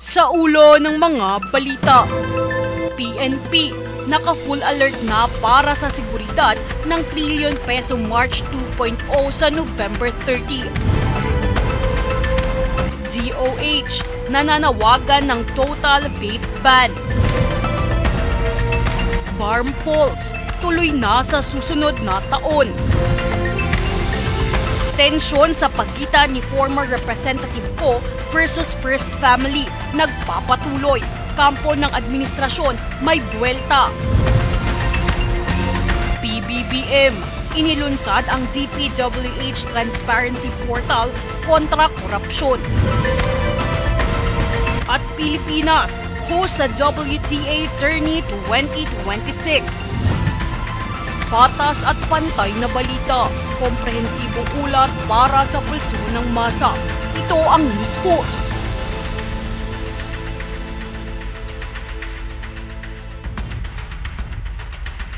Sa ulo ng mga balita, PNP naka-full alert na para sa seguridad ng trilyon peso March 2.0 sa November 30. DOH nananawagan ng total vape ban. Barm polls tuloy na sa susunod na taon. Tensyon sa pagitan ni former Representative Ko versus First Family nagpapatuloy. Kampo ng administrasyon may buwelta. PBBM, inilunsad ang DPWH Transparency Portal kontra korupsyon. At Pilipinas, host sa WTA Tourney 2026. Patas at pantay na balita, komprehensibong ulat para sa pulso ng masa. Ito ang News Force.